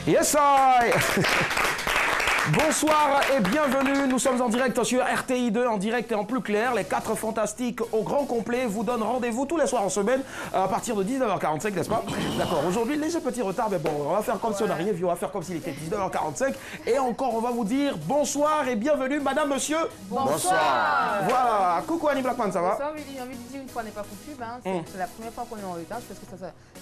Yes, I. Bonsoir et bienvenue, nous sommes en direct sur RTI2, en direct et en plus clair. Les 4 fantastiques au grand complet vous donnent rendez-vous tous les soirs en semaine à partir de 19h45, n'est-ce pas? D'accord, aujourd'hui, léger petit retard, mais bon, on va faire comme si on n'a rien vu, on va faire comme s'il était 19h45. Et encore, on va vous dire bonsoir et bienvenue, madame, monsieur. Bonsoir. Voilà, coucou Annie Blackman, ça va? Bonsoir, Willy, j'ai envie de dire une fois n'est pas coutume, hein. C'est la première fois qu'on est en retard, parce que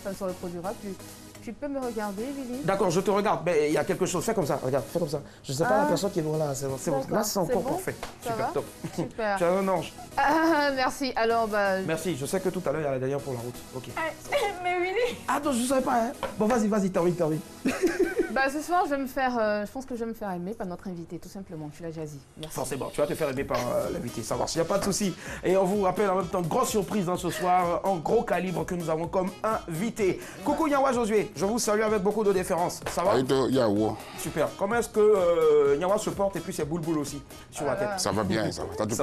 ça ne se reproduira plus. Tu peux me regarder, Willy? D'accord, je te regarde, mais il y a quelque chose, fais comme ça, regarde, fais comme ça. Je ne sais pas la personne qui est là, c'est bon. Là, c'est encore parfait. Super, top. Super. Tu as un ange. Merci, alors Merci, je sais que tout à l'heure, il y a la dernière pour la route. Ok. Mais Willy! Attends, je ne savais pas, hein. Bon, vas-y, t'as envie. Ce soir, je pense que je vais me faire aimer par notre invité, tout simplement. Je suis la Jazzy. Merci. Forcément, tu vas te faire aimer par l'invité, ça marche, il n'y a pas de souci. Et on vous rappelle en même temps, grosse surprise ce soir, en gros calibre que nous avons comme invité. Coucou Nyawa Josué, je vous salue avec beaucoup de déférence. Ça va? Super. Comment est-ce que Nyawa se porte et puis ses boules aussi sur la tête? Ça va bien, ça va. Ça te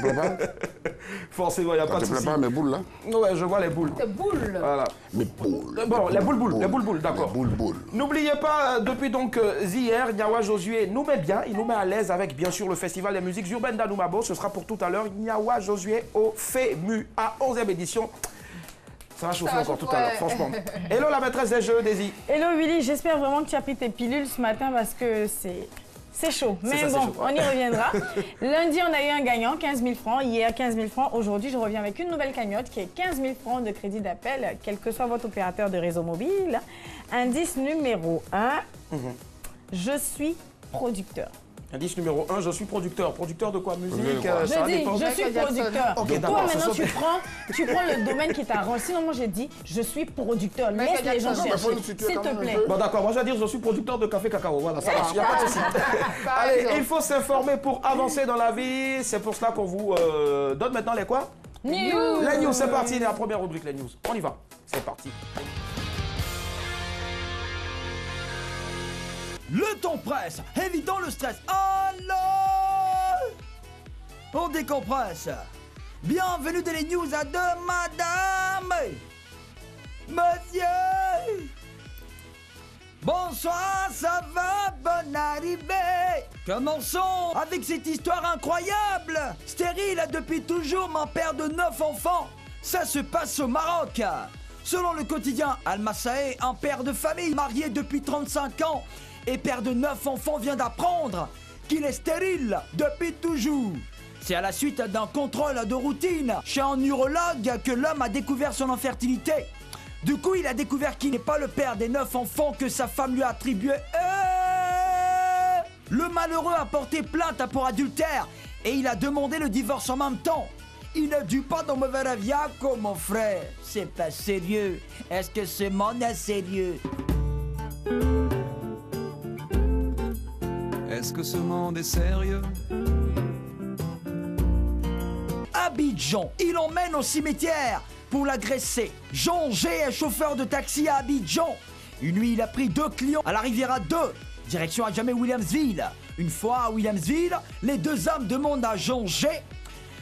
plaît pas? Forcément, il n'y a pas de souci. Ça te plaît pas mes boules là? Ouais, je vois les boules. Tes boules? Voilà. Mes boules. Bon, les boules, d'accord. Les boules. N'oubliez pas, depuis donc hier, Nyawa Josué nous met bien, il nous met à l'aise avec bien sûr le Festival des musiques urbaines d'Anoumabo. Ce sera pour tout à l'heure, Nyawa Josué au FEMU à 11e édition. Ça va chauffer encore tout à l'heure, franchement. Hello la maîtresse des jeux, Daisy. Hello Willy, j'espère vraiment que tu as pris tes pilules ce matin parce que c'est chaud. Mais bon, on y reviendra. Lundi, on a eu un gagnant, 15 000 francs. Hier, 15 000 francs. Aujourd'hui, je reviens avec une nouvelle cagnotte qui est 15 000 francs de crédit d'appel, quel que soit votre opérateur de réseau mobile. Indice numéro 1, je suis producteur. Indice numéro 1, je suis producteur. Producteur de quoi? Musique? Je suis producteur. Okay, toi, maintenant, tu prends le domaine qui t'arrange. Sinon, moi, j'ai dit, je suis producteur. Laisse les gens chercher, s'il te plaît. Bon, d'accord. Moi, je vais dire, je suis producteur de café cacao. Voilà, ça marche. Il n'y a pas de souci. Allez, il faut s'informer pour avancer dans la vie. C'est pour cela qu'on vous donne maintenant les quoi? News. Les news, c'est parti. La première rubrique, les news. On y va. C'est parti. Le temps presse, évitons le stress. Alors, on décompresse. Bienvenue dans les news à deux, madame, monsieur. Bonsoir, ça va, bonne arrivée. Commençons avec cette histoire incroyable. Stérile depuis toujours, mon père de 9 enfants. Ça se passe au Maroc. Selon le quotidien Al-Massaé, un père de famille marié depuis 35 ans et père de 9 enfants vient d'apprendre qu'il est stérile depuis toujours. C'est à la suite d'un contrôle de routine chez un urologue que l'homme a découvert son infertilité. Du coup, il a découvert qu'il n'est pas le père des 9 enfants que sa femme lui a attribués. Le malheureux a porté plainte pour adultère et il a demandé le divorce en même temps. Il ne dit pas dans mauvais raviaco, mon frère. C'est pas sérieux. Est-ce que ce monde est sérieux? Est-ce que ce monde est sérieux? Abidjan, il emmène au cimetière pour l'agresser. Jean G est chauffeur de taxi à Abidjan. Une nuit, il a pris 2 clients à la Riviera 2, direction à jamais Williamsville. Une fois à Williamsville, les 2 hommes demandent à Jean G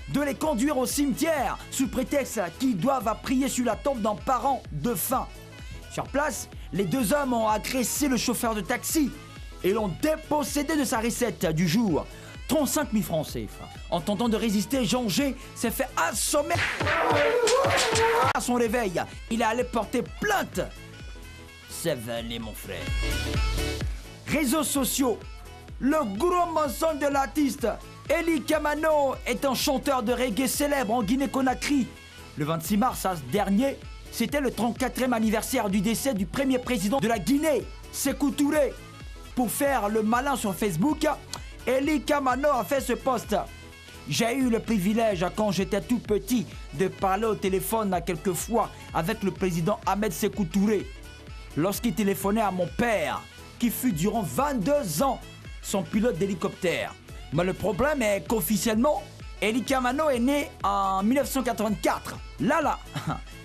de les conduire au cimetière sous prétexte qu'ils doivent prier sur la tombe d'un parent défunt. Sur place, les 2 hommes ont agressé le chauffeur de taxi et l'ont dépossédé de sa recette du jour. 35 000 francs CFA. En tentant de résister, Jean G s'est fait assommer. À son réveil, il est allé porter plainte. C'est valé, mon frère. Réseaux sociaux. Le gros mensonge de l'artiste Eli Kamano est un chanteur de reggae célèbre en Guinée-Conakry. Le 26 mars dernier, c'était le 34e anniversaire du décès du premier président de la Guinée, Sékou Touré. Pour faire le malin sur Facebook, Eli Kamano a fait ce post. J'ai eu le privilège, quand j'étais tout petit, de parler au téléphone quelques fois avec le président Ahmed Sékou Touré. Lorsqu'il téléphonait à mon père, qui fut durant 22 ans son pilote d'hélicoptère. Mais le problème est qu'officiellement, Eli Kamano est né en 1984. Là,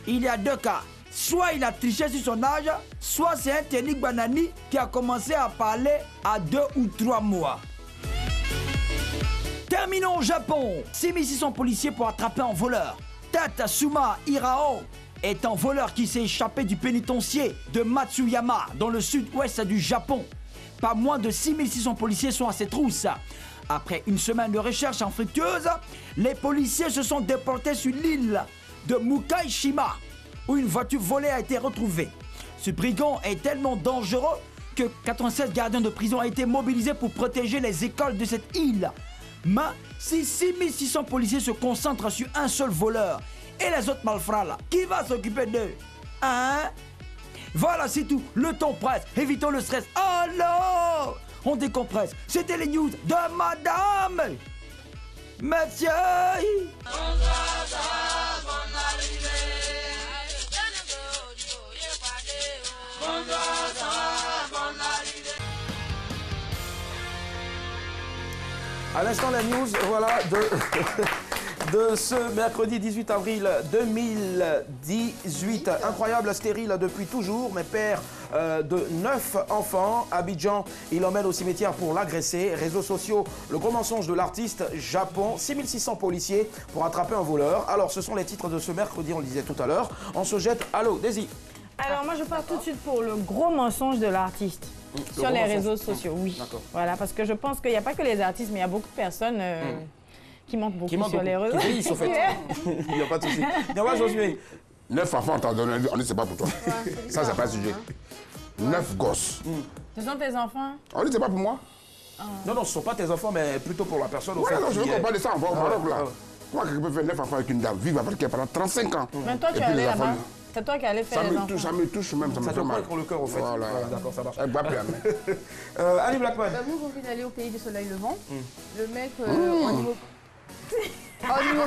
il y a 2 cas. Soit il a triché sur son âge, soit c'est un Tony Banani qui a commencé à parler à 2 ou 3 mois. Terminons au Japon. 6600 policiers pour attraper un voleur. Tatsuma Hirao est un voleur qui s'est échappé du pénitencier de Matsuyama, dans le sud-ouest du Japon. Pas moins de 6600 policiers sont à ses trousses. Après une semaine de recherche infructueuse, les policiers se sont déportés sur l'île de Mukaishima, où une voiture volée a été retrouvée. Ce brigand est tellement dangereux que 87 gardiens de prison ont été mobilisés pour protéger les écoles de cette île. Mais si 6600 policiers se concentrent sur un seul voleur, et les autres malfrats là, qui va s'occuper d'eux? Hein? Voilà, c'est tout. Le temps presse. Évitons le stress. Alors, on décompresse. C'était les news de Madame. Monsieur. À l'instant, la news, voilà, de ce mercredi 18 avril 2018. Incroyable, stérile depuis toujours, mais père de 9 enfants. Abidjan, il l'emmène au cimetière pour l'agresser. Réseaux sociaux, le gros mensonge de l'artiste. Japon, 6600 policiers pour attraper un voleur. Alors, ce sont les titres de ce mercredi, on le disait tout à l'heure. On se jette. Allô, Daisy. Alors moi je pars tout de suite pour le gros mensonge de l'artiste sur les réseaux sociaux, oui. Voilà, parce que je pense qu'il n'y a pas que les artistes, mais il y a beaucoup de personnes qui mentent beaucoup sur les réseaux. Qui au fait. Il n'y a pas de souci. On va Josué. 9 enfants, on t'en donne, on dit c'est pas pour toi. Ça, c'est pas le sujet. 9 gosses. Ce sont tes enfants? On dit c'est pas pour moi. Non, non, ce ne sont pas tes enfants, mais plutôt pour la personne au fait. Non, je veux qu'on parle de ça, on va au Maroc là. Comment quelqu'un peut faire 9 enfants avec une dame, vivre avec elle pendant 35 ans? Mais toi, tu es allé là-bas? C'est toi qui allais faire les enfants? Ça me touche même, ça me Ça fait te mal. prend le cœur au fait. Voilà. D'accord, ça marche. Elle bat plus la main. Ali Blackman. Bah, moi, je viens d'aller au pays du soleil levant. Le mec,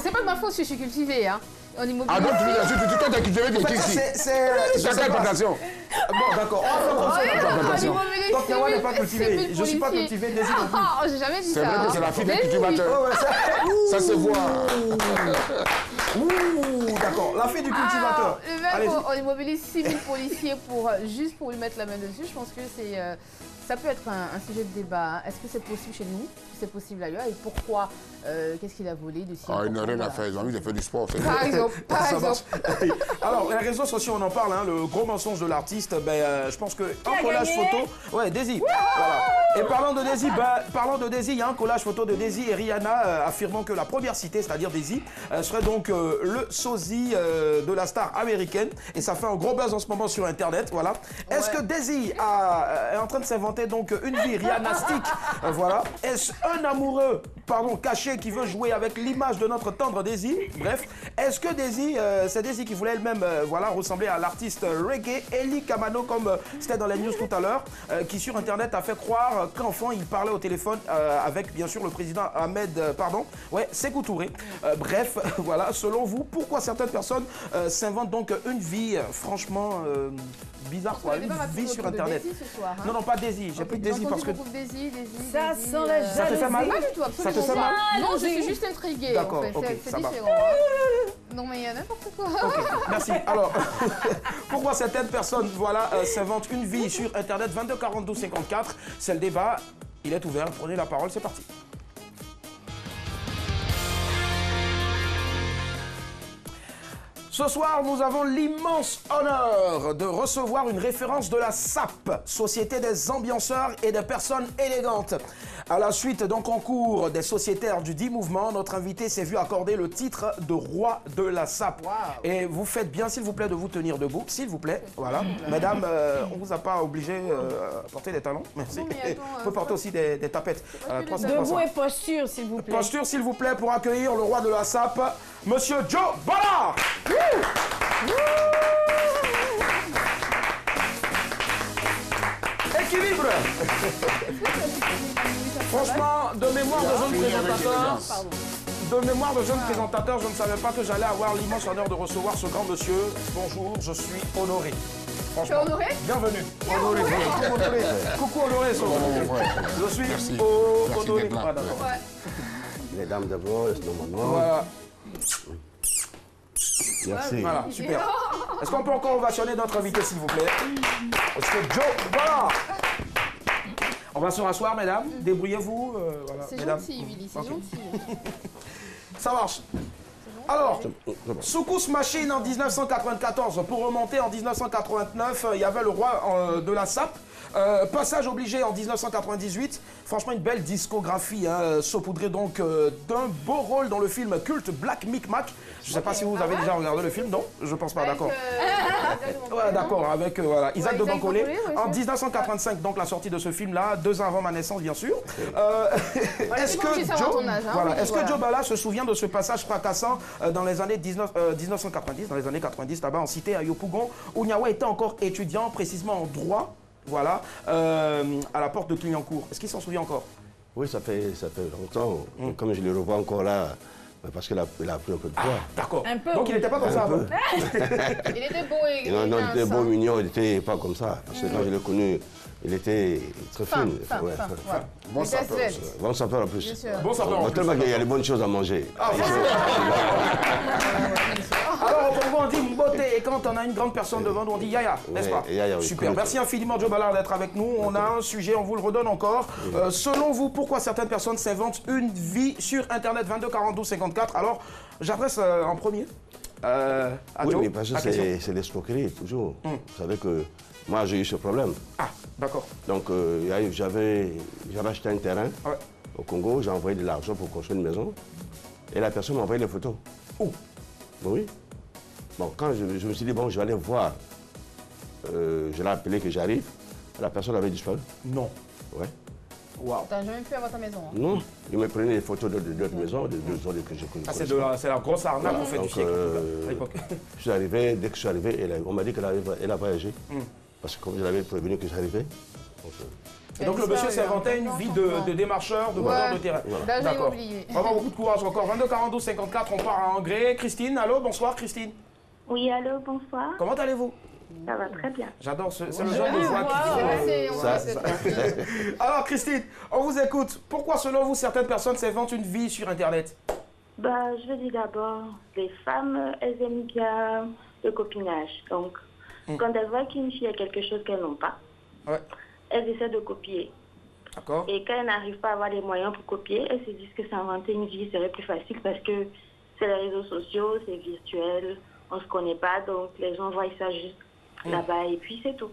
c'est pas de ma faute si je suis cultivée, hein. Au niveau Ah donc tu t'as cultivé des ici. C'est quelle plantation? Bon, d'accord. On va faire comme ça. Donc, Yawa n'est pas cultivé. Je ne suis pas cultivé, Daisy non plus. Ah, j'ai jamais dit ça. C'est vrai que c'est la fille des cultivateurs. Ça se voit. Ouh, d'accord. La fille du cultivateur. Le mec, on immobilise 6000 policiers juste pour lui mettre la main dessus. Je pense que ça peut être un sujet de débat. Est-ce que c'est possible chez nous? C'est possible ailleurs? Et pourquoi? Qu'est-ce qu'il a volé de si Il n'a rien à faire. Ils ont envie de faire du sport. Par exemple. Alors, les réseaux sociaux, on en parle. Hein, le gros mensonge de l'artiste, je pense qu'un collage photo. Ouais, Daisy. Voilà. Et parlant de Daisy, il y a un collage photo de Daisy et Rihanna affirmant que la première cité, c'est-à-dire Daisy, serait donc le sosie de la star américaine. Et ça fait un gros buzz en ce moment sur Internet. Voilà. Est-ce que Daisy est en train de s'inventer donc une vie Rihanna-stique? Voilà. Est-ce un amoureux, caché, qui veut jouer avec l'image de notre tendre Daisy? Bref, est-ce que Daisy, c'est Daisy qui voulait elle-même ressembler à l'artiste reggae Eli Kamano, comme c'était dans les news tout à l'heure, qui sur Internet a fait croire qu'enfant il parlait au téléphone avec bien sûr le président Sékou Touré. Bref, voilà, selon vous, pourquoi certaines personnes s'inventent donc une vie franchement bizarre, quoi, une vie sur Internet? Non, non, pas Daisy, j'ai plus de Daisy parce que... Ça sent la jalousie. Ça te fait mal? Pas du tout, Ça te fait mal? Non, je suis juste intriguée. D'accord, en fait. ok, C'est ça va. différent. Hein. Non, mais il y a n'importe quoi. Ok, merci. Alors, pourquoi certaines personnes s'inventent une vie sur Internet? 22 42 54, c'est le débat. Il est ouvert, prenez la parole, c'est parti. Ce soir, nous avons l'immense honneur de recevoir une référence de la SAP, Société des ambianceurs et des personnes élégantes. À la suite d'un concours des sociétaires du 10 mouvements, notre invité s'est vu accorder le titre de roi de la SAP. Wow. Et vous faites bien, s'il vous plaît, de vous tenir debout, s'il vous plaît. Voilà. Madame, on ne vous a pas obligé à porter des talons. Merci. Vous pouvez porter aussi des tapettes. Debout et posture, s'il vous plaît. Posture, s'il vous plaît, pour accueillir le roi de la SAP, Monsieur Joe Ballard. Équilibre. Franchement, de mémoire de jeune présentateur, je ne savais pas que j'allais avoir l'immense honneur de recevoir ce grand monsieur. Bonjour, je suis honoré. Tu es honoré? Bienvenue. Honoré. Coucou honoré. Je suis honoré. Mesdames d'abord, normalement. Voilà. Merci. Voilà, super. Est-ce qu'on peut encore ovationner notre invité, s'il vous plaît? Parce que Joe, voilà. On va se rasseoir, mesdames. Débrouillez-vous. Voilà, c'est mesdames. gentil, Willy, c'est gentil. Ça marche. Alors, Soukous Machine en 1994. Pour remonter en 1989, il y avait le roi de la sape. Passage obligé en 1998. Franchement, une belle discographie, hein, saupoudrée donc d'un beau rôle dans le film culte Black Micmac. Je ne sais pas si vous avez déjà regardé le film, non? Je pense pas, d'accord. Ouais, d'accord, avec voilà, Isaac de Bancolé. En 1985, donc la sortie de ce film-là, 2 ans avant ma naissance, bien sûr. Est-ce que Joe Bala se souvient de ce passage fracassant dans les années 1990, dans les années 90, là-bas en cité à Yopougon, où Niawa était encore étudiant, précisément en droit, voilà, à la porte de Clignancourt. Est-ce qu'il s'en souvient encore? Oui, ça fait longtemps. Comme je le revois encore là, parce qu'il a pris un peu de poids. D'accord. Donc il n'était pas comme ça avant. Il était beau et non, il était beau, mignon, il n'était pas comme ça. Parce que quand je l'ai connu, il était très fin. Bon sapeur. Bon sapeur en plus. Bon sapeur en plus. Tellement qu'il y a des bonnes choses à manger. Alors, pour vous, on dit beauté, et quand on a une grande personne devant nous, on dit Yaya, n'est-ce pas? Yaya, oui. Super. Merci infiniment, Joe Ballard, d'être avec nous. On a un sujet, on vous le redonne encore. Selon vous, pourquoi certaines personnes s'inventent une vie sur Internet? 22 42 54. Alors, j'adresse en premier à oui, Joe. mais parce que c'est l'escroquerie, toujours. Vous savez que moi, j'ai eu ce problème. Ah, d'accord. Donc, j'avais acheté un terrain au Congo, j'ai envoyé de l'argent pour construire une maison. Et la personne m'a envoyé les photos. Où? Oui. Bon, quand je me suis dit, bon, je vais aller voir. Je l'ai appelé que j'arrive. La personne avait disparu. Non. Ouais. Wow. T'as jamais pu avoir ta maison? Hein? Non. Il me prenait des photos d'autres maisons, de 2 zones que je connais. Ah, c'est la grosse arnaque qu'on fait du siècle à l'époque. Je suis arrivé, dès que je suis arrivé, on m'a dit qu'elle a voyagé. Parce que comme je l'avais prévenu que j'arrivais. Et donc le monsieur s'est inventé une vie de démarcheur, de vendeur de terrain. Voilà. D'accord. Vraiment beaucoup de courage encore. 22 42 54, on part à Angré. Christine, allô, bonsoir Christine. Oui, allô, bonsoir. Comment allez-vous? Ça va très bien. J'adore, c'est le genre de voix qui... Alors Christine, on vous écoute. Pourquoi selon vous certaines personnes s'inventent une vie sur Internet? Je veux dire d'abord, les femmes, elles aiment bien le copinage. Donc, quand elles voient qu'une fille a quelque chose qu'elles n'ont pas, elles essaient de copier. D'accord. Et quand elles n'arrivent pas à avoir les moyens pour copier, elles se disent que s'inventer une vie serait plus facile parce que c'est les réseaux sociaux, c'est virtuel, on ne se connaît pas, donc les gens voient ça juste là-bas et puis c'est tout.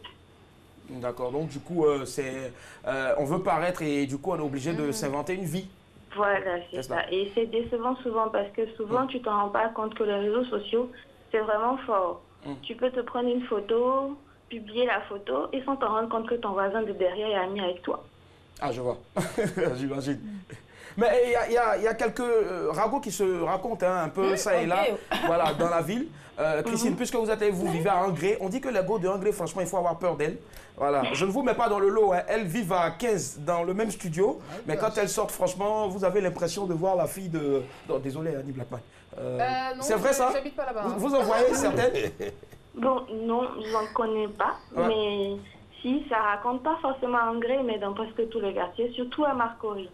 D'accord, donc du coup, on veut paraître et du coup on est obligé de s'inventer une vie. Voilà, c'est ça. Et c'est décevant souvent parce que souvent tu t'en rends pas compte que les réseaux sociaux, c'est vraiment fort. Tu peux te prendre une photo, publier la photo et sans t'en rendre compte que ton voisin de derrière est ami avec toi. Ah, je vois. J'imagine. Mais il y a quelques ragots qui se racontent un peu ça et là, voilà, dans la ville. Christine, puisque vous vivez à Angré, on dit que les go de Angré, franchement, il faut avoir peur d'elle. Voilà, je ne vous mets pas dans le lot, hein. Elles vivent à 15 dans le même studio, mais quand elles sortent, franchement, vous avez l'impression de voir la fille de... Non, désolé, Annie Blackman. C'est vrai ça? J'habite pas là-bas. Vous en voyez certaines? Bon, non, je n'en connais pas, mais si, ça raconte pas forcément à Angré, mais dans presque tous les quartiers, surtout à Marcory.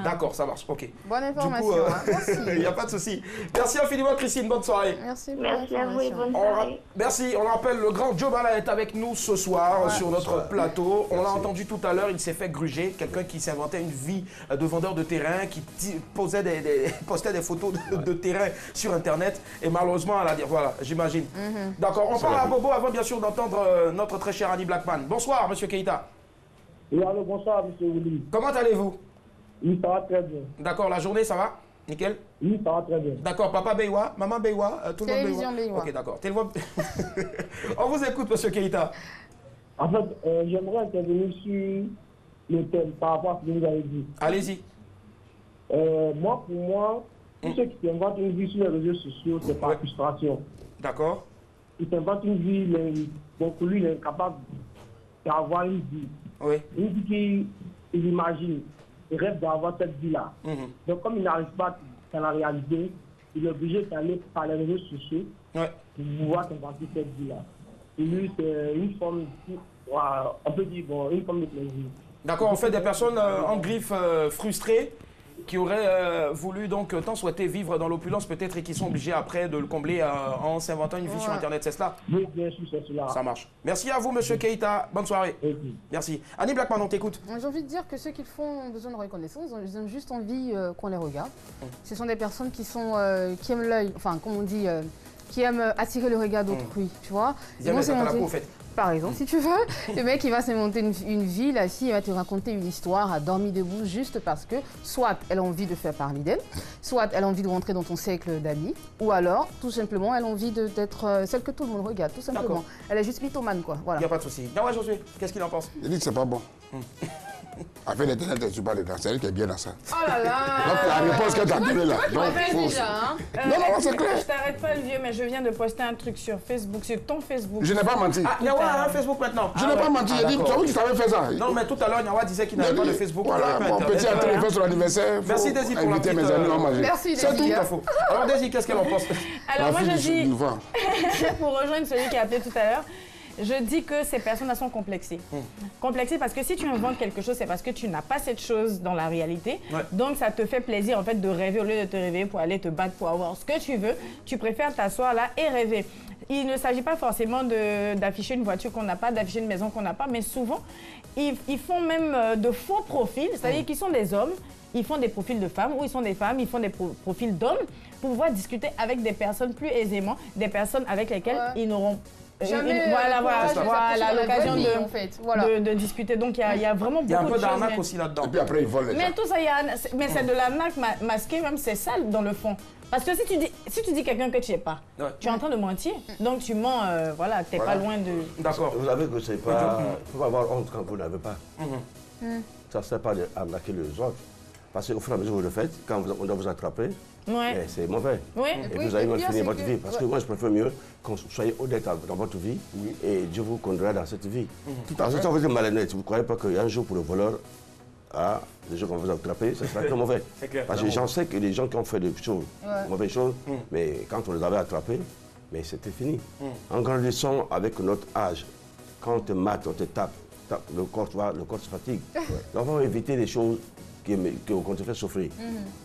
D'accord, ça marche, ok. Bonne information, du coup, merci. Il n'y a pas de souci. Merci infiniment Christine, bonne soirée. Merci à vous et bonne soirée. Merci, on rappelle, le grand Joe Bala est avec nous ce soir sur notre plateau. On l'a entendu tout à l'heure, il s'est fait gruger, quelqu'un qui s'inventait une vie de vendeur de terrain, qui postait des photos de terrain sur Internet. Et malheureusement, elle a dit, voilà, j'imagine. D'accord, on parle à Bobo avant bien sûr d'entendre notre très cher Annie Blackman. Bonsoir, monsieur Keïta. Oui, allô, bonsoir, monsieur Willy. Comment allez-vous? Oui, ça va très bien. D'accord, la journée, ça va? Nickel? Oui, ça va très bien. D'accord, papa Beywa, maman Beywa, tout le monde Télévision Beywa. Ok, d'accord. On vous écoute, monsieur Keïta. En fait, j'aimerais intervenir sur le thème par rapport à ce que vous avez dit. Allez-y. Pour moi, tous ceux qui s'inventent une vie sur les réseaux sociaux, c'est par frustration. D'accord. Ils s'inventent une vie, donc lui, il est capable d'avoir une vie. Oui. Une vie qu'il imagine, il rêve d'avoir cette vie-là. Donc comme il n'arrive pas à la réaliser, il est obligé d'aller par les réseaux sociaux pour pouvoir s'inventer cette vie-là. Et lui, c'est une forme, on peut dire, une forme de plaisir. D'accord, on fait des personnes en griffe frustrées qui auraient voulu donc tant souhaiter vivre dans l'opulence peut-être et qui sont obligés après de le combler en s'inventant une vie sur Internet, c'est cela? Oui, bien sûr, c'est cela. Ça marche. Merci à vous, monsieur Keita. Bonne soirée. Merci. Annie Blackman, on t'écoute. J'ai envie de dire que ceux qui le font ont besoin de reconnaissance, ils ont juste envie qu'on les regarde. Ce sont des personnes qui aiment l'œil, enfin, comme on dit, qui aiment attirer le regard d'autrui, tu vois. Ils aiment être à la peau, en fait. Par exemple, si tu veux, le mec, il va s'inventer une vie, la fille, elle va te raconter une histoire, a dormi debout juste parce que soit elle a envie de faire parler d'elle, soit elle a envie de rentrer dans ton cercle d'amis, ou alors, tout simplement, elle a envie d'être celle que tout le monde regarde, tout simplement. Elle est juste mythomane, quoi. Voilà. Il n'y a pas de souci. Nawa Josué, qu'est-ce qu'il en pense? Il dit que c'est pas bon. Avec l'internet, je ne suis pas dedans. C'est elle qui est bien dans ça. Oh là là! Donc la réponse qu'elle t'a donnée là. Tu m'appelles déjà, hein? Non, c'est clair. Je t'arrête pas le vieux, mais je viens de poster un truc sur Facebook, sur ton Facebook. Je n'ai pas menti. Ah, Nawa a un Facebook maintenant. Je n'ai pas menti. J'ai dit, tu as vu que tu savais faire ça. Non, mais tout à l'heure, Nawa disait qu'il n'avait pas de Facebook. Voilà, mon petit a fait sur l'anniversaire. Merci Daisy pour inviter mes amis à manger. Merci C'est Daisy. tout. Alors Daisy, qu'est-ce qu'elle en pense? Alors moi, je dis, vent. pour rejoindre celui qui a appelé tout à l'heure, je dis que ces personnes sont complexées. Complexées parce que si tu inventes quelque chose, c'est parce que tu n'as pas cette chose dans la réalité. Ouais. Donc, ça te fait plaisir en fait de rêver au lieu de te réveiller pour aller te battre pour avoir ce que tu veux. Tu préfères t'asseoir là et rêver. Il ne s'agit pas forcément d'afficher une voiture qu'on n'a pas, d'afficher une maison qu'on n'a pas, mais souvent, ils font même de faux profils, c'est-à-dire qu'ils sont des hommes, ils font des profils de femmes, ou ils sont des femmes, ils font des profils d'hommes pour pouvoir discuter avec des personnes plus aisément, des personnes avec lesquelles ils n'auront voilà l'occasion de discuter. Donc il y a vraiment beaucoup de choses. Il y a un peu d'arnaque aussi là-dedans. Et puis après, ils volent les gens. Mais tout ça, mais c'est de l'arnaque masquée, même c'est ça dans le fond. Parce que si tu dis quelqu'un que tu n'es pas, tu es en train de mentir. Donc tu mens, voilà, tu n'es pas loin de... D'accord. Vous savez que c'est pas... Il faut avoir honte quand vous n'avez pas. Ça ne sert pas d'arnaquer les autres. Parce qu'au fur et à mesure que vous le faites, quand on doit vous attraper, c'est mauvais. Et vous allez mal finir votre vie. Parce que moi, je préfère mieux que vous soyez honnête dans votre vie et Dieu vous conduira dans cette vie. Parce que quand vous êtes malhonnête, vous ne croyez pas qu'il y a un jour pour le voleur, les gens qui vont vous attraper, ça sera très mauvais. Parce que j'en sais que les gens qui ont fait des choses, mauvaises choses, mais quand on les avait attrapés, mais c'était fini. En grandissant avec notre âge, quand on te mate, on te tape, le corps se fatigue. Donc on va éviter les choses qu'on te fait souffrir.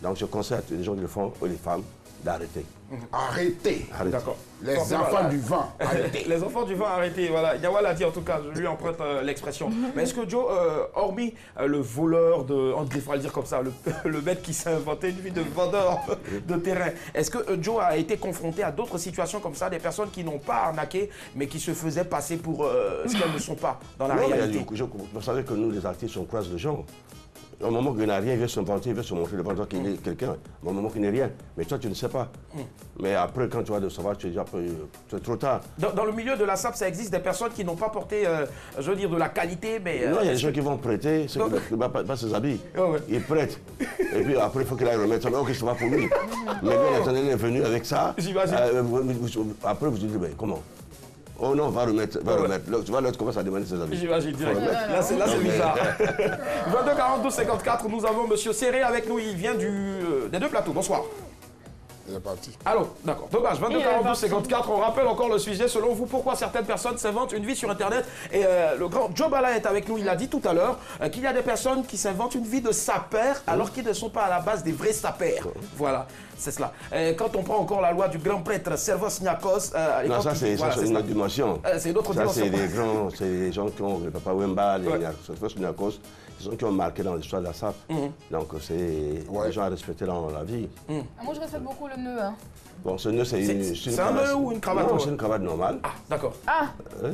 Donc je conseille à tous les gens qui le font, ou les femmes, d'arrêter. Arrêtez. D'accord. Les enfants du vent, arrêtez. Les enfants du vent, arrêtez. Voilà. Yawa l'a dit en tout cas, je lui emprunte l'expression. Mais est-ce que Joe, hormis le voleur on devrait le dire comme ça, le mec qui s'est inventé une vie de vendeur de terrain, est-ce que Joe a été confronté à d'autres situations comme ça, des personnes qui n'ont pas arnaqué, mais qui se faisaient passer pour ce qu'elles ne sont pas dans la réalité? Vous savez que nous, les artistes, on croise les gens. Au moment qu'il n'a rien, il veut se vanter, il veut se montrer devant toi qu'il est quelqu'un. Au moment qu'il n'est rien. Mais toi, tu ne sais pas. Mais après, quand tu vas le savoir, tu es déjà trop tard. Dans le milieu de la SAP, ça existe des personnes qui n'ont pas porté, je veux dire, de la qualité, mais... non, il y a des gens qui vont prêter, ceux qui ne vont pas ses habits. Ils prêtent. Et puis après, il faut qu'il aille remettre ça. Ok, ça va pour lui. Mais lui, il est venu avec ça. Après, vous dites, mais comment? Oh non, va remettre. Tu vois, l'autre commence à demander ses avis. J'imagine direct. Là, c'est bizarre. 22 42 54, nous avons M. Serré avec nous. Il vient des deux plateaux. Bonsoir. Il est parti. Allô, d'accord. Dommage, 22 42 54. On rappelle encore le sujet. Selon vous, pourquoi certaines personnes s'inventent une vie sur Internet? Et le grand Joe Bala est avec nous. Il a dit tout à l'heure qu'il y a des personnes qui s'inventent une vie de sapeurs alors qu'ils ne sont pas à la base des vrais sapeurs. Voilà, c'est cela. Quand on prend encore la loi du grand prêtre Servos Niakos... non, ça c'est une autre dimension. C'est une autre dimension. C'est des gens qui ont le Papa Wemba, les Servos Niakos, qui ont marqué dans l'histoire de la SAP. Donc c'est des gens à respecter dans la vie. Moi je respecte beaucoup le nœud. Bon, ce nœud, c'est un nœud ou une cravate? Non, c'est une cravate normale. Ah, d'accord.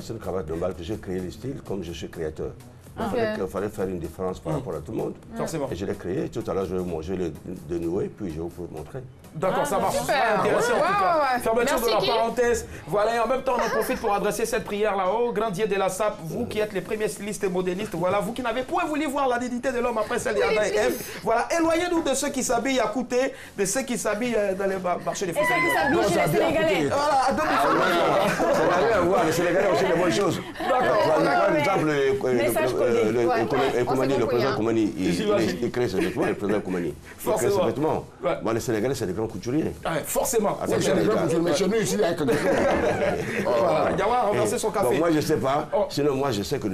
C'est une cravate normale que j'ai créé le style comme je suis créateur. Il fallait faire une différence par rapport à tout le monde. Forcément. Et je l'ai créé. Tout à l'heure, je vais le dénouer, puis je vais vous montrer. D'accord, ça marche. Intéressant en tout cas. Fermeture de la parenthèse. Voilà, et en même temps, on en profite pour adresser cette prière là-haut. Grand Dieu de la SAP, vous qui êtes les premiers stylistes et modélistes, voilà, vous qui n'avez point voulu voir la dignité de l'homme après celle d'Adam et Ève. Voilà, éloignez-nous de ceux qui s'habillent à côté, de ceux qui s'habillent dans les marchés des fauteuils. Et ceux qui s'habillent chez les Sénégalais. Voilà, à deux différents. Ça n'a rien à voir, les Sénégalais ont aussi des bonnes choses. D'accord. Par exemple, le président Koumani, il crée ses vêtements, le président Koumani. Il crée ses vêtements. Moi, les Sénégalais, c'est des grands couturiers. Forcément. Chez les grands couturiers, mais chez nous ici, il y a quelque chose. Voilà, Yawa a renversé son café. Bon, moi, je ne sais pas. Sinon, moi, je sais que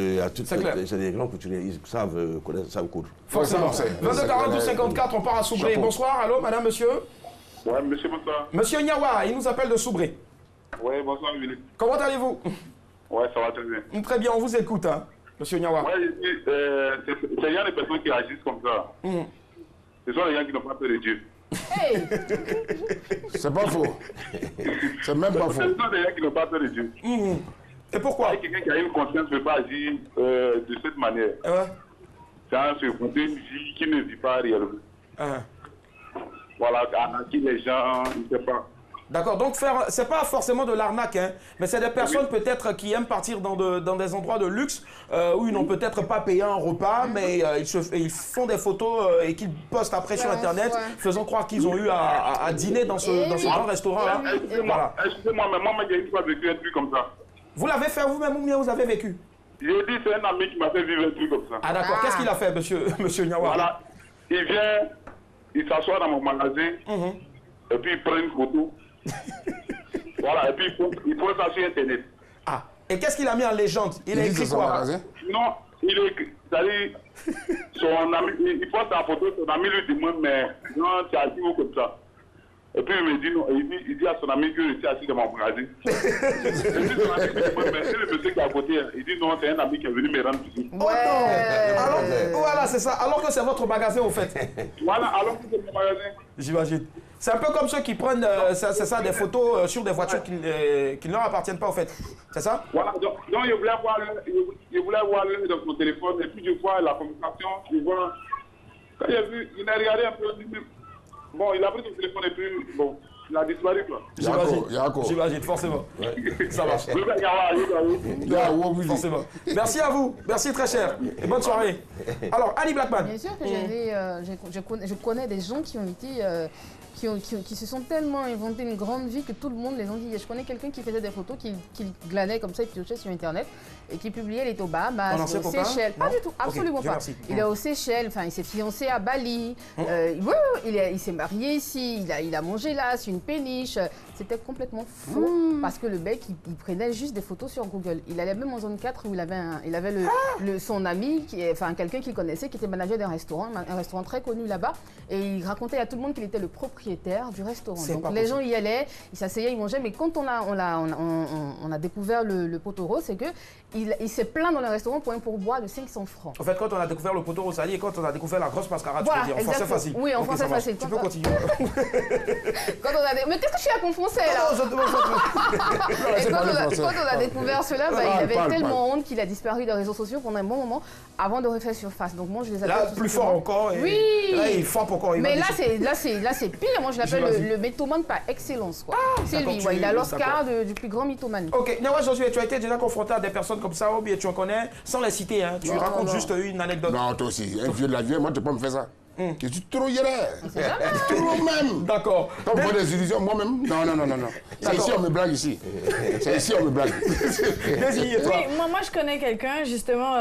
c'est des grands couturiers. Ils savent connaître, savent coudre. Forcément. 22 42 54, on part à Soubré. Bonsoir, allô, madame, monsieur. Ouais, monsieur, bonsoir. Monsieur Nyawa, il nous appelle de Soubré. Ouais, bonsoir, Philippe. Comment allez-vous? Ouais, ça va très bien. Très bien, on vous écoute, hein, monsieur Nyawa. Ouais, c'est bien les personnes qui agissent comme ça. Ce sont les gens qui n'ont pas peur de Dieu. Hey. C'est pas faux. C'est même pas faux. Ce sont des gens qui n'ont pas peur de Dieu. Et pourquoi? Quelqu'un qui a une conscience ne peut pas agir de cette manière. C'est un se fonder une vie qui ne vit pas réellement. Voilà, arnaquer les gens, je ne sais pas. D'accord, donc c'est pas forcément de l'arnaque, hein, mais c'est des personnes peut-être qui aiment partir dans des endroits de luxe où ils n'ont peut-être pas payé un repas, mais ils font des photos et qu'ils postent après sur Internet, faisant croire qu'ils ont eu à dîner dans ce grand restaurant-là. Excusez-moi, mais moi, j'ai une fois vécu un truc comme ça. Vous l'avez fait vous-même ou bien vous avez vécu? J'ai dit, c'est un ami qui m'a fait vivre un truc comme ça. Ah d'accord, qu'est-ce qu'il a fait, monsieur Nyawa? Voilà, il vient, il s'assoit dans mon magasin, et puis il prend une photo. Voilà, et puis il faut ça sur Internet. Ah, et qu'est-ce qu'il a mis en légende? Il a écrit quoi? Non, il est, c'est-à-dire, son ami, il poste la photo, son ami lui demande, mais non, tu es assis ou comme ça. Et puis il me dit, non, il dit à son ami que je suis assis dans mon magasin. Et puis son ami me demande, mais c'est le monsieur qui est à côté. Il dit, non, c'est un ami qui est venu me rendre visite. Alors, voilà, c'est ça. Alors que c'est votre magasin, au fait. Voilà, alors que c'est mon magasin. J'imagine. C'est un peu comme ceux qui prennent des photos sur des voitures qui ne leur appartiennent pas, au fait. C'est ça? Voilà, donc je voulais voir l'heure dans mon téléphone, et puis je vois la conversation, je vois. Quand j'ai vu, il a regardé un peu, bon, il a pris son téléphone et puis, bon, il a disparu, quoi. J'imagine, forcément. Ça marche. Forcément. Merci à vous, merci très cher, et bonne soirée. Alors, Annie Blackman. Bien sûr que je connais des gens qui ont été... Qui se sont tellement inventés une grande vie que tout le monde les enviait. Je connais quelqu'un qui faisait des photos, qui glanait comme ça, il piochait sur Internet et qui publiait les taux Bahamas, aux Seychelles. Pas du tout, absolument pas. Il est aux Seychelles, enfin, il s'est fiancé à Bali, il s'est marié ici, il a mangé là, sur une péniche. C'était complètement faux parce que le mec, il prenait juste des photos sur Google. Il allait même en zone 4 où il avait son ami, quelqu'un qu'il connaissait, qui était manager d'un restaurant, un restaurant très connu là-bas, et il racontait à tout le monde qu'il était le propriétaire du restaurant. Donc les gens y allaient, ils s'asseyaient, ils mangeaient, mais quand on a découvert le poteau rose, c'est que il s'est plaint dans le restaurant pour un pourboire de 500 francs. En fait, quand on a découvert le poteau rose, ça dit, et quand on a découvert la grosse mascarade, voilà, tu veux dire, en français facile. Oui, en français facile. Tu peux continuer. Mais qu'est-ce que je suis à confronter là? Quand on a découvert cela, il avait tellement honte qu'il a disparu des réseaux sociaux pendant un bon moment avant de refaire surface. Donc moi, je les appelle. Là, plus fort encore. Oui. Là, il frappe encore. Mais là, c'est pire. Moi, je l'appelle le mythomane par excellence. C'est lui, il a l'Oscar du plus grand mythomane. Ok, Nyawa Josué, tu as été déjà confronté à des personnes comme ça, ou bien tu en connais, sans les citer, hein. Tu racontes juste une anecdote. Non, toi aussi, un vieux de la vieille, moi tu peux me faire ça. Je suis trop yéré. Trop même. D'accord. Quand on fait des illusions, moi-même. Non. C'est ici on me blague ici. C'est ici on me blague. Moi je connais quelqu'un justement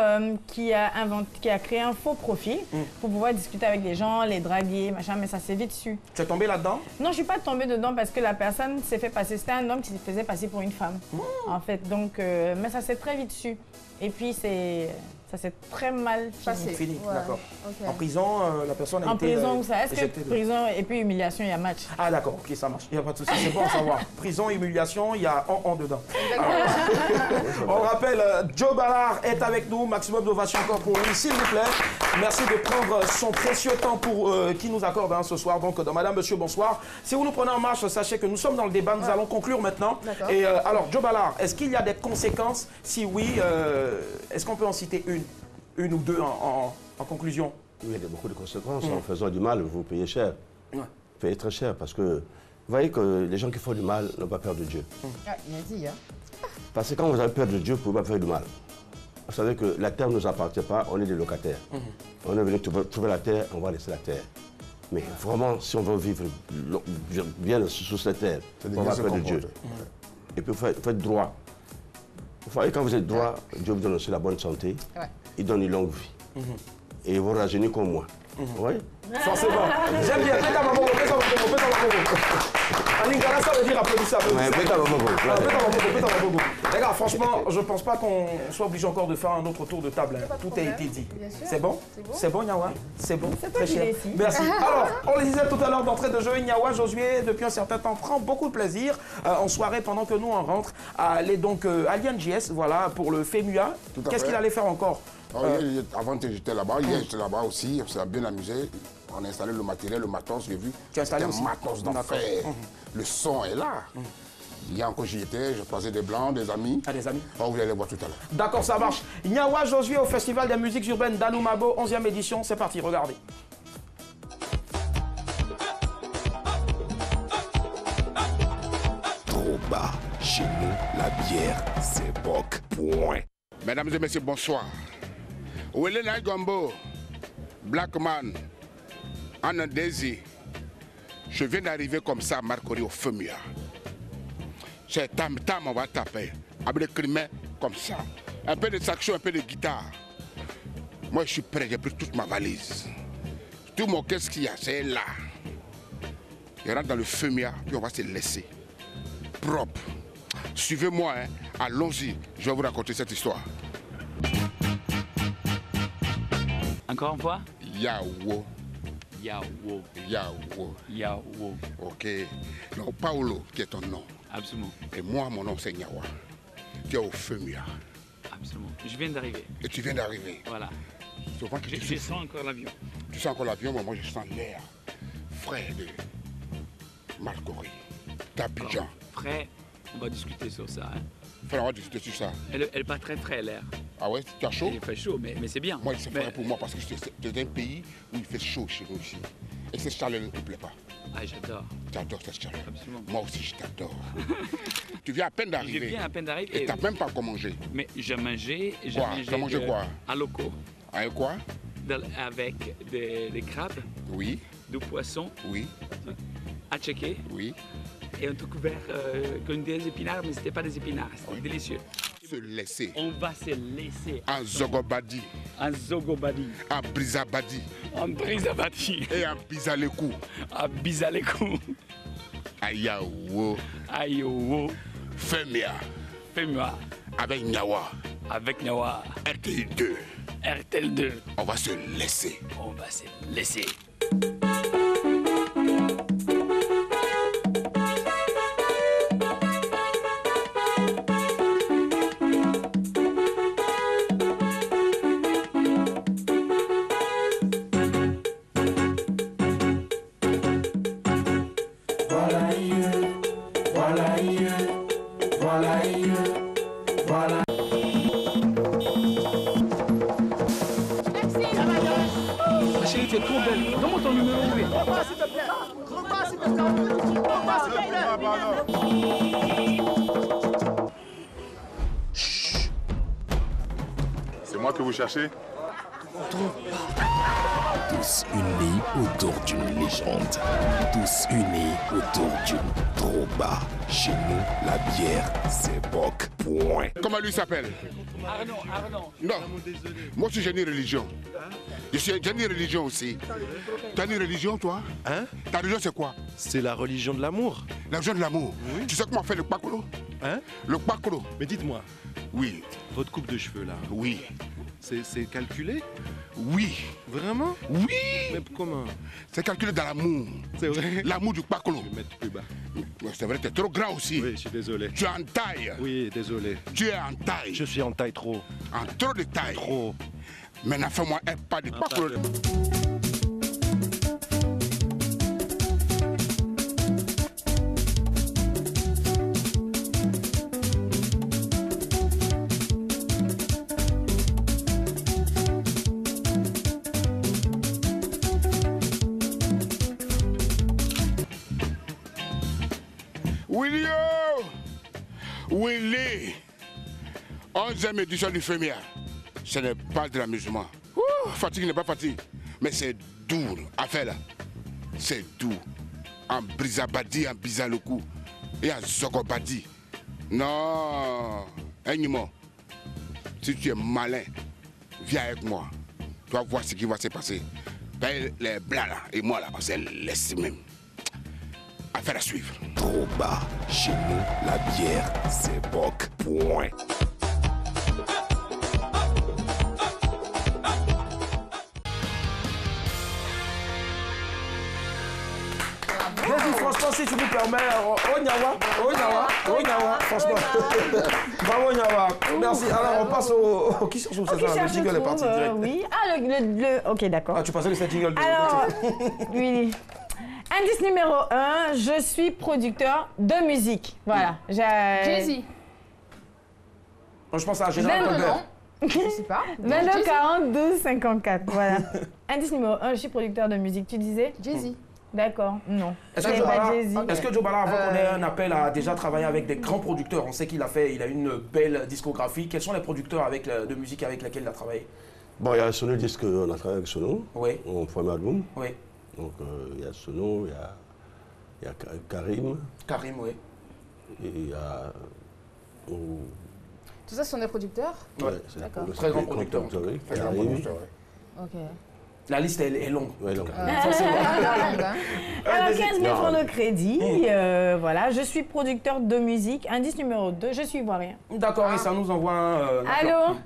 qui a créé un faux profil pour pouvoir discuter avec des gens, les draguer, machin, mais ça s'est vite su. Tu es tombé là-dedans? Non, je suis pas tombée dedans parce que la personne s'est fait passer. C'était un homme qui se faisait passer pour une femme. En fait, donc, mais ça s'est très vite su. Et puis ça s'est très mal passé. Fini, d'accord. Okay. En prison, la personne a été... En prison, ça est-ce que prison et puis humiliation, il y a match? Ah d'accord, ok, ça marche. Il n'y a pas de souci, c'est bon à savoir. Prison, humiliation, il y a en dedans. On rappelle, Joe Ballard est avec nous. Maximum d'ovation encore pour lui, s'il vous plaît. Merci de prendre son précieux temps qu'il nous accorde ce soir. Donc, dans Madame, Monsieur, bonsoir. Si vous nous prenez en marche, sachez que nous sommes dans le débat. Nous allons conclure maintenant. Et alors, Joe Ballard, est-ce qu'il y a des conséquences? Si oui, est-ce qu'on peut en citer une ou deux en conclusion? Oui, il y a beaucoup de conséquences. En faisant du mal, vous payez cher. Vous payez très cher parce que vous voyez que les gens qui font du mal n'ont pas peur de Dieu. Il a dit, hein. Parce que quand vous avez peur de Dieu, vous ne pouvez pas faire du mal. Vous savez que la terre ne nous appartient pas, on est des locataires. On est venu trouver la terre, on va laisser la terre. Mais vraiment, si on veut vivre bien sur cette terre, on va faire de Dieu. Et puis, vous faites droit. Vous voyez, quand vous êtes droit, Dieu vous donne aussi la bonne santé. Il donne une longue vie. Et vous rajeunissez comme moi. Forcément. J'aime bien. Fais ta maman, fais ta maman. En lingala, ça veut dire applaudissez. Ouais, fais ta maman. Les gars, franchement, je pense pas qu'on soit obligé encore de faire un autre tour de table. Tout a été dit. C'est bon? C'est bon, Nyawa? C'est bon? Très cher. Merci. Alors, on le disait tout à l'heure d'entrée de jeu, Nyawa Josué, depuis un certain temps, prend beaucoup de plaisir en soirée pendant que nous, on rentre, à aller donc à l'INJS, voilà, pour le FEMUA. Qu'est-ce qu'il allait faire encore? Avant, j'étais là-bas. Hier, j'étais là-bas aussi. On s'est bien amusé. On a installé le matériel, le matos, j'ai vu. Tu as installé aussi? Un matos d'enfer. Le son est là. Hier encore, j'y étais. Je croisais des blancs, des amis. Ah, des amis? Oh, vous allez voir tout à l'heure. D'accord, ça marche. Nyawa Josué au Festival des musiques urbaines d'Anoumabo, 11e édition. C'est parti, regardez. Trop bas. Chez nous, la bière, c'est boc. Point. Mesdames et messieurs, bonsoir. Ouele Nai Gombo, Blackman, Anna Desi. Je viens d'arriver comme ça à Marcory au FEMUA. C'est tam-tam, on va taper. Avec des crimins comme ça. Un peu de saxo, un peu de guitare. Moi, je suis prêt, j'ai pris toute ma valise. Tout mon qu'est-ce qu'il y a, c'est là. Je rentre dans le FEMUA, puis on va se laisser. Propre. Suivez-moi, hein. Allons-y, je vais vous raconter cette histoire. Encore une fois? Yawo. Yawo. Yawo. Yawo. Ok. Donc, Paolo, qui est ton nom. Absolument. Et moi, mon nom, c'est Nyawa. Tu es au FEMUA. Absolument. Je viens d'arriver. Et tu viens d'arriver. Voilà. Souvent que je sens encore l'avion. Tu sens encore l'avion, mais moi, je sens l'air frais de Marcory, d'Abidjan. Frais, on va discuter sur ça. Hein. Frère, on va discuter sur ça. Elle pas très frais, l'air. Ah ouais, tu as chaud? Il fait chaud, mais c'est bien. Moi, c'est frais pour moi parce que c'est un pays où il fait chaud chez nous ici. Et cette chaleur ne te plaît pas. Ah, j'adore. J'adore cette chaleur. Absolument. Moi aussi, je t'adore. Tu viens à peine d'arriver. Je viens à peine d'arriver. Et tu n'as même pas quoi manger. Mais j'ai mangé. Quoi? Tu as mangé quoi? À loco. Avec quoi? Avec des crabes. Oui. Du poisson. Oui. À checker. Oui. Et un truc couvert comme des épinards, mais ce n'était pas des épinards. C'était délicieux. Se laisser. On va se laisser. En Zogobadi. En Zogobadi. En Brizabadi. En Brizabadi. Et en Bizalekou. En Bizalekou. Ayawo. Ayawo. FEMUA. FEMUA. Avec Nyawa. Avec Nyawa. RTL 2. RTL 2. On va se laisser. On va se laisser. C'est trop belle. Donne-moi ton numéro, oui. Repas, s'il te plaît. Repas, s'il te plaît. Repas, s'il te plaît. C'est moi que vous cherchez? Tous unis autour d'une légende. Tous unis autour d'une trop bas. Chez nous, la bière, c'est boc. Point. Comment lui s'appelle? Arnaud. Non. Moi aussi, j'ai une religion. J'ai une religion aussi. Tu as une religion, toi? Hein? Ta religion, c'est quoi? C'est la religion de l'amour. La religion de l'amour? Oui. Tu sais comment on fait le kpakolo? Hein? Le kpakolo. Mais dites-moi. Oui. Votre coupe de cheveux, là. Oui. C'est calculé? Oui. Vraiment? Oui. Mais comment? C'est calculé dans l'amour. C'est vrai? L'amour du kpakolo. Je vais mettre plus bas. C'est vrai, tu es trop grand aussi. Oui, je suis désolé. Tu es en taille. Oui, désolé. Tu es en taille. Je suis en taille trop. En trop de taille. Trop. Maintenant, fais-moi un pas de kpakolo. Willy, 11e édition du FEMUA. Ce n'est pas de l'amusement. Fatigue n'est pas fatigue, mais c'est doux à faire là. C'est doux. En Brizabadi, en Bizaloku et en Zogobadi. Non, Nimo, si tu es malin, viens avec moi. Tu vas voir ce qui va se passer. Ben, les blancs là, et moi là, on s'est laissé même. Affaire à suivre. Trop bas, chez nous, la bière, c'est boc. Point. Franchement, si tu nous permets, Nyawa, franchement. Bravo Nyawa, merci. Alors on passe au qui cherche c'est ça, le jingle est parti direct. Oui, ah ok d'accord. Ah tu passais le set jingle. Alors, oui. Indice numéro 1, je suis producteur de musique. Voilà. Jay-Z. Je pense à Général Colbert. Je sais pas. 22 40 12 54. Voilà. Indice numéro 1, je suis producteur de musique. Tu disais Jay-Z. D'accord, non. Est-ce que Joe Bala, avant qu'on ait un appel, a déjà travaillé avec des grands producteurs? On sait qu'il a une belle discographie. Quels sont les producteurs de musique avec lesquels il a travaillé? Bon, il y a Sono Disque, on a travaillé avec Sono. Oui. On premier album. Oui. Donc, il y a Sono, il y a Karim. Karim, oui. Et il y a... Tout ça, ce sont des producteurs? Oui, d'accord. Très grands producteurs. Ok. La liste est longue. Oui, longue. Alors, 15 000 francs de crédit. Voilà, je suis producteur de musique. Indice numéro 2, je suis ivoirien. D'accord, et ça nous envoie un... Allô?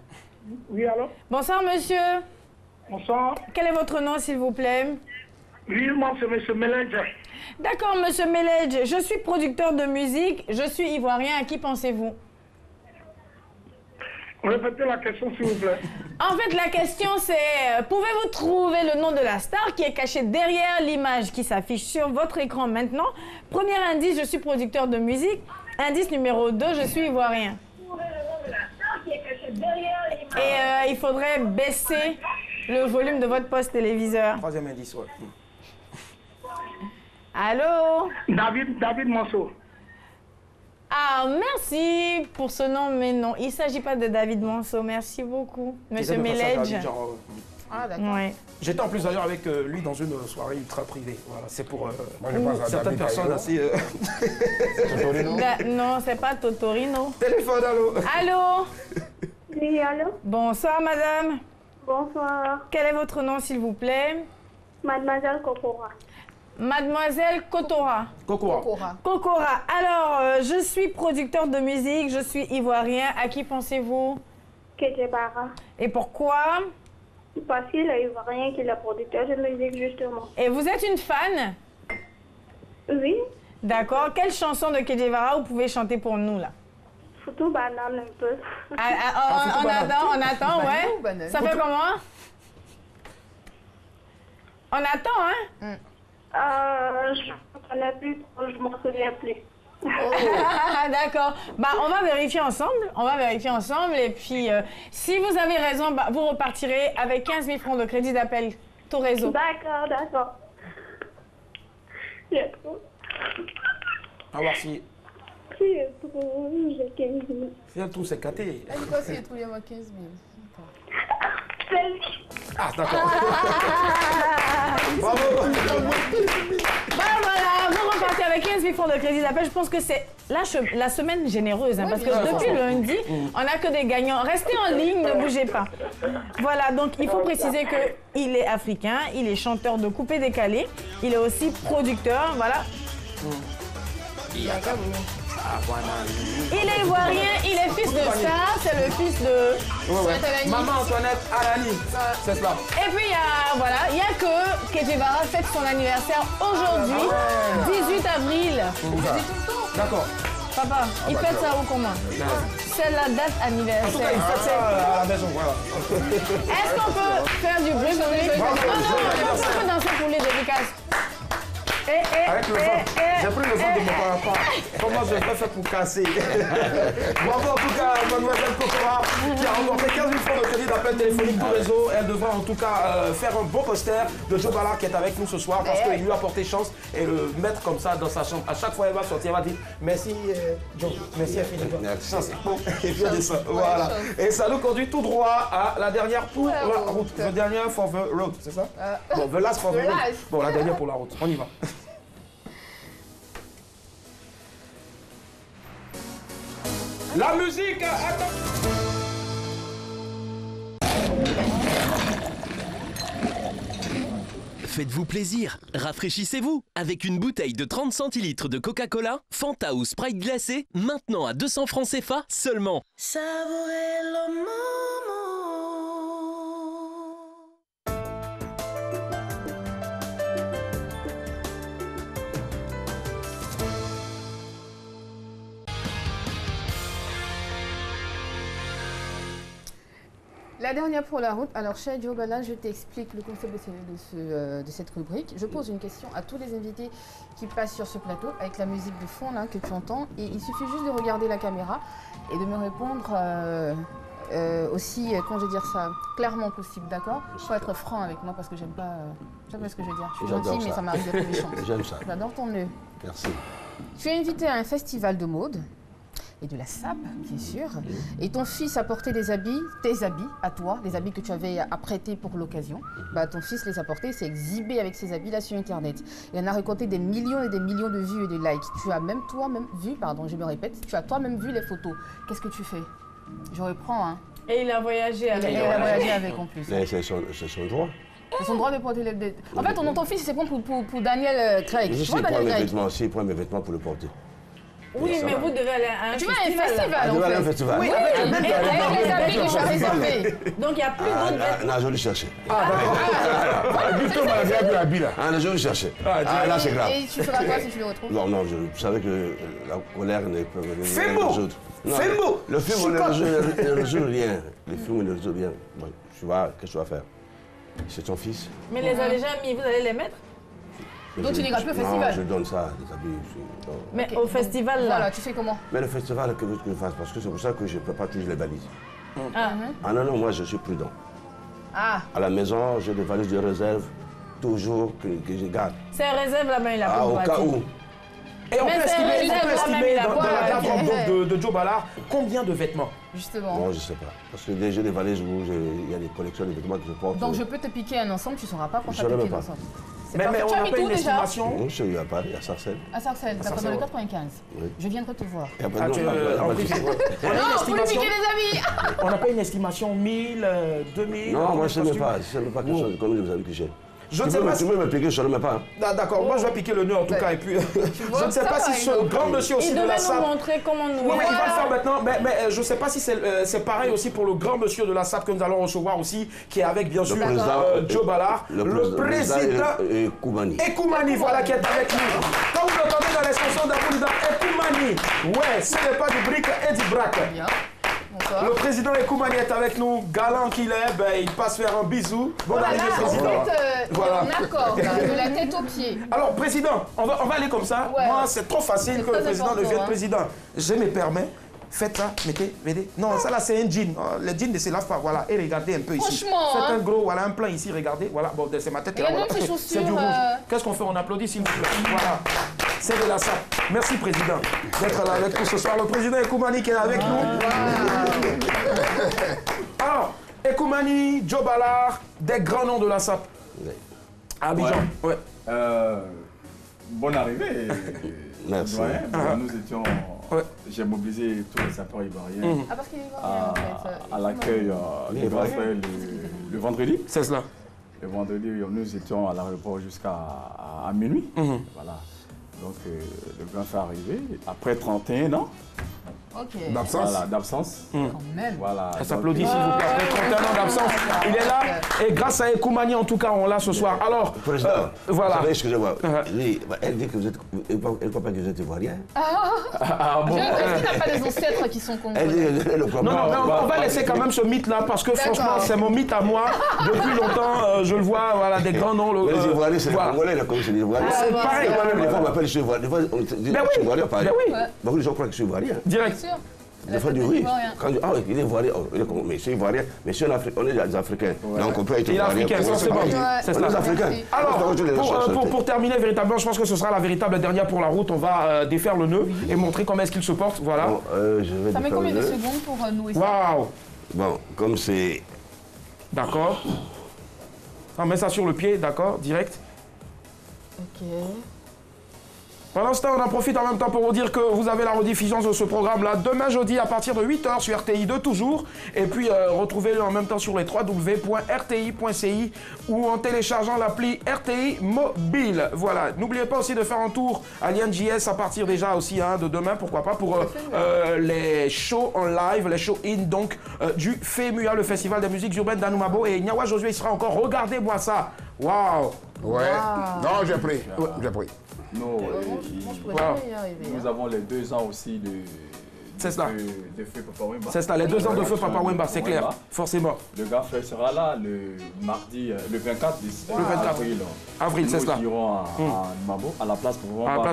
Oui, allô? Bonsoir, monsieur. Bonsoir. Quel est votre nom, s'il vous plaît? Oui, moi, c'est M. Meledge. D'accord, monsieur Meledge. Je suis producteur de musique. Je suis ivoirien. À qui pensez-vous? Répétez la question, s'il vous plaît. En fait, la question, c'est pouvez-vous trouver le nom de la star qui est caché derrière l'image qui s'affiche sur votre écran maintenant? Premier indice, je suis producteur de musique. Indice numéro 2, je suis ivoirien. Et il faudrait baisser le volume de votre poste téléviseur. Troisième indice, ouais. Allô? David Manso. Ah, merci pour ce nom, mais non, il ne s'agit pas de David Manso. Merci beaucoup, monsieur Meledge. Ah, d'accord. Ouais. J'étais en plus d'ailleurs avec lui dans une soirée ultra privée. Voilà, c'est pour moi, je pense à certaines personnes assez... Non, c'est pas Totorino. Téléphone, allô? Allô? Oui, allô? Bonsoir, madame. Bonsoir. Quel est votre nom, s'il vous plaît? Mademoiselle Kokora. Mademoiselle Kotora. Kokora. Alors, je suis producteur de musique, je suis ivoirien. À qui pensez-vous? Kedjebara. Et pourquoi? Parce qu'il est ivoirien, qu'il est producteur de musique, justement. Et vous êtes une fan? Oui. D'accord. Quelle chanson de Kedjebara vous pouvez chanter pour nous, là? Foutou banane, un peu. On attend, ouais. Ça fait comment? On attend, hein? Je ne connais plus trop, je m'en souviens plus. D'accord. Bah, on va vérifier ensemble. Et puis, si vous avez raison, vous repartirez avec 15 000 francs de crédit d'appel tout réseau. D'accord. On va voir si... Si j'ai 15 000. Si elle trouve, c'est caté. Elle dit quoi si elle trouve, il y a 15 000. Ah, d'accord. Bravo. Voilà, vous repartez avec 15 000 francs de crédit d'appel. Je pense que c'est la semaine généreuse, hein, parce que depuis lundi, on n'a que des gagnants. Restez en ligne, ne bougez pas. Voilà, donc il faut préciser qu'il est africain, il est chanteur de coupé décalé, il est aussi producteur, voilà. Il est ivoirien, il est fils de Star, c'est le fils de... Maman Antoinette Alani, c'est cela. Et puis il y a que Kedjebara fête son anniversaire aujourd'hui, 18 avril. D'accord. Papa, il fête ça où comment? C'est la date anniversaire. En tout cas, il fête ça à la maison, voilà. Est-ce qu'on peut faire du bruit pour lui? Non, on peut danser pour les dédicaces. Avec le vent, j'ai pris le vent de mon papa. Comment je vais faire pour casser? Bravo en tout cas, mademoiselle Kokora, qui a remporté 15 000 francs de crédit d'appel téléphonique tout réseau. Elle devra en tout cas faire un beau poster de Joe Bala qui est avec nous ce soir parce qu'il lui a porté chance et le mettre comme ça dans sa chambre. À chaque fois elle va sortir, elle va dire merci Joe, merci Philippe. Merci. Bon, et puis de ça, voilà. Et ça nous conduit tout droit à la dernière pour la route. La dernière for the road, c'est ça? Bon, the last for the road. Bon, la dernière pour la route. On y va. La musique, attends. Faites-vous plaisir, rafraîchissez-vous avec une bouteille de 30 centilitres de Coca-Cola, Fanta ou Sprite glacé, maintenant à 200 francs CFA seulement. Savourez le moment. La dernière pour la route. Alors, cher Joe Bala, je t'explique le concept de cette rubrique. Je pose une question à tous les invités qui passent sur ce plateau avec la musique de fond là, que tu entends. Et il suffit juste de regarder la caméra et de me répondre aussi, comment je vais dire ça, clairement possible, d'accord? Il faut être franc avec moi parce que j'aime pas ce que je veux dire. Je suis gentille, mais ça m'arrive d'être méchante. J'aime ça. J'adore ton nœud. Merci. Tu es invité à un festival de mode. Et de la SAP, bien sûr. Et ton fils a porté des habits, tes habits à toi, des habits que tu avais apprêtés pour l'occasion. Bah, ton fils les a portés, s'est exhibé avec ces habits là sur Internet. Il en a récolté des millions et des millions de vues et de likes. Tu as même toi-même vu, pardon, je me répète, tu as toi-même vu les photos. Qu'est-ce que tu fais? Je reprends, hein. Et il a voyagé avec. Il a voyagé avec en plus. C'est son droit. C'est son droit de porter les... En fait, ton fils, c'est bon pour Daniel Craig. Je sais, il prend mes vêtements pour le porter. Oui, mais vous devez aller à un festival. Tu vas à un festival, Oui, avec les habits que tu as réservés. Donc, il n'y a plus d'autres vêtements. Non, je vais le chercher. Ah, d'accord. Je vais le chercher. Là, c'est grave. Et tu feras quoi si tu le retrouves? Non, je savais que la colère ne peut pas résoudre. Fais beau. Le film ne résout rien. Le film ne résout rien. Tu vois, qu'est-ce que tu vas faire? C'est ton fils. Mais les a déjà mis, vous allez les mettre? Donc tu n'iras plus au festival? Non, je donne ça, des habits. Mais au festival, là? Voilà, tu fais comment? Mais le festival, que veux-tu que je fasse? Parce que c'est pour ça que je ne peux pas toujours les valises. Ah non, moi je suis prudent. Ah. À la maison, j'ai des valises de réserve, toujours que je garde. C'est réserve là-bas, il a pas au cas où. Et on peut estimer dans la garde-robe de Joe Bala combien de vêtements? Justement. Non, je ne sais pas. Parce que j'ai des valises où il y a des collections de vêtements que je porte. Donc je peux te piquer un ensemble, tu ne sauras pas quand tu as piqué l'ensemble. Mais on n'a pas une estimation. Oui, je suis à Paris, à Sarcelles. À Sarcelles, d'accord, dans le 95. Oui. Je viendrai te voir. On n'a pas une estimation 1000, 2000. Non, moi je ne sais pas. Je ne sais pas combien de habits que j'ai. Je ne sais pas si tu peux me piquer, je ne sais même pas. D'accord, moi je vais piquer le nœud en tout cas. Et puis, je ne sais pas si ce grand monsieur aussi de la SAP. Il devait nous montrer comment nous. Oui, il va le faire maintenant. Mais je ne sais pas si c'est pareil aussi pour le grand monsieur de la SAP que nous allons recevoir aussi, qui est avec bien sûr Joe Bala, le président Ekoumani. Ekoumani, voilà, qui est avec nous. Quand vous l'entendez dans les chansons d'Aboulida, Ekoumani, ouais, ce n'est pas du brick et du braque. Le président Ekoumani est avec nous, galant qu'il est, il passe faire un bisou. Bon arrivée, président. Voilà. D'accord, de la tête aux pieds. Alors, président, on va aller comme ça. Ouais. Moi, c'est trop facile que le président devienne président. Je me permets. Faites ça, mettez. Non, ça là, c'est un jean. Les jeans ne se lavent pas, voilà. Et regardez un peu ici. Franchement. Faites un gros, voilà, un plein ici, regardez. Voilà, bon, c'est ma tête qui est là. Voilà. C'est du rouge. Qu'est-ce qu'on fait? On applaudit, s'il vous plaît. Voilà. C'est de la SAP. Merci, président, d'être là avec nous ce soir. Le président Ekoumani qui est avec nous. Alors, Ekoumani, Joe Bala, des grands noms de la SAP. Abidjan. Ouais. Bonne arrivée. Merci. Nous étions. J'ai mobilisé tous les sapeurs ivoiriens. Ah, parce qu'il est ivoirien, en fait. À l'accueil le vendredi. C'est cela. Le vendredi, nous étions à l'aéroport jusqu'à minuit. Voilà. Donc, le grand fait arrivé après 31 ans. Ok. D'absence. Voilà, d'absence. Quand même. Voilà. Ça s'applaudit, s'il vous plaît. Après 31 ans d'absence, il est là. Et grâce à Ekoumani, en tout cas, on l'a ce soir. Alors, voilà. Excusez-moi. Elle dit que vous êtes. Elle ne croit pas que vous êtes ivoirien. Bon. Est-ce qu'il n'y a pas des ancêtres qui sont congolais? Non, on va laisser quand même ce mythe-là, parce que franchement, c'est mon mythe à moi. Depuis longtemps, je le vois, voilà, des grands noms. Les Ivoiriens, c'est les Congolais, là, comme c'est les Ivoiriens. C'est pareil. Des fois, on m'appelle, je suis Ivoirien. Des fois, on dit, je suis Ivoirien, pareil. Beaucoup de gens croient que je suis Ivoirien. Direct. Des fois, du oui. Quand on dit, ah, il est Ivoirien, mais c'est Ivoirien, mais si on est des Africains. Donc, on peut être Ivoirien. Il est africain, c'est ça. On est Africains. Alors, pour terminer véritablement, je pense que ce sera la véritable dernière pour la route. On va défaire le nœud et montrer comment est-ce qu'il se porte. Voilà. Ça met combien de secondes pour nouer ça? Waouh. Bon, comme c'est... D'accord. On met ça sur le pied, d'accord, direct. Ok. Pendant ce temps, on en profite en même temps pour vous dire que vous avez la rediffusion de ce programme-là demain jeudi à partir de 8h sur RTI2 toujours. Et puis retrouvez-le en même temps sur les www.rti.ci ou en téléchargeant l'appli RTI Mobile. Voilà. N'oubliez pas aussi de faire un tour à l'INJS à partir déjà aussi de demain, pourquoi pas, pour les shows en live, les shows in donc du FEMUA, le Festival des musiques urbaines d'Anoumabo. Et Nyawa Josué il sera encore. Regardez-moi ça. Waouh. Ouais. Wow. Non, j'ai pris. Ouais, j'ai pris. Nous avons les 2 ans aussi de feu Papa Wemba. C'est ça, les 2 ans de feu Papa Wemba, c'est clair, forcément. Le gars sera là le mardi, le 24 avril, c'est ça. Nous irons à Mabo, à la place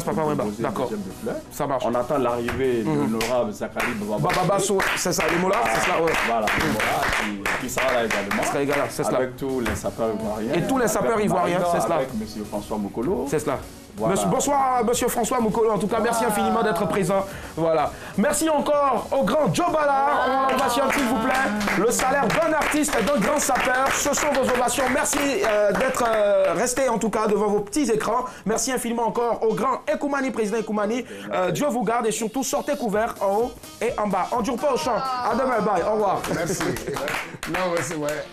Papa Wemba, d'accord. Ça marche. On attend l'arrivée de l'honorable Zakari Bababasso, c'est ça, les mots-là, c'est ça, ouais. Voilà, les mots-là, qui sera là également. Sera égal, c'est cela. Avec tous les sapeurs ivoiriens. Et tous les sapeurs ivoiriens, c'est cela. Avec M. François Moukolo. C'est cela. Voilà. Bonsoir Monsieur François Moukolo, en tout cas merci infiniment d'être présent. Voilà. Merci encore au grand Jobala, on l'ovation s'il vous plaît. Le salaire d'un artiste et d'un grand sapeur, ce sont vos ovations. Merci d'être resté en tout cas devant vos petits écrans. Merci infiniment encore au grand Ekoumani, président Ekoumani. Dieu vous garde et surtout sortez couverts en haut et en bas. On ne dure pas au champ. À demain, bye, au revoir. Merci. Non, c'est vrai.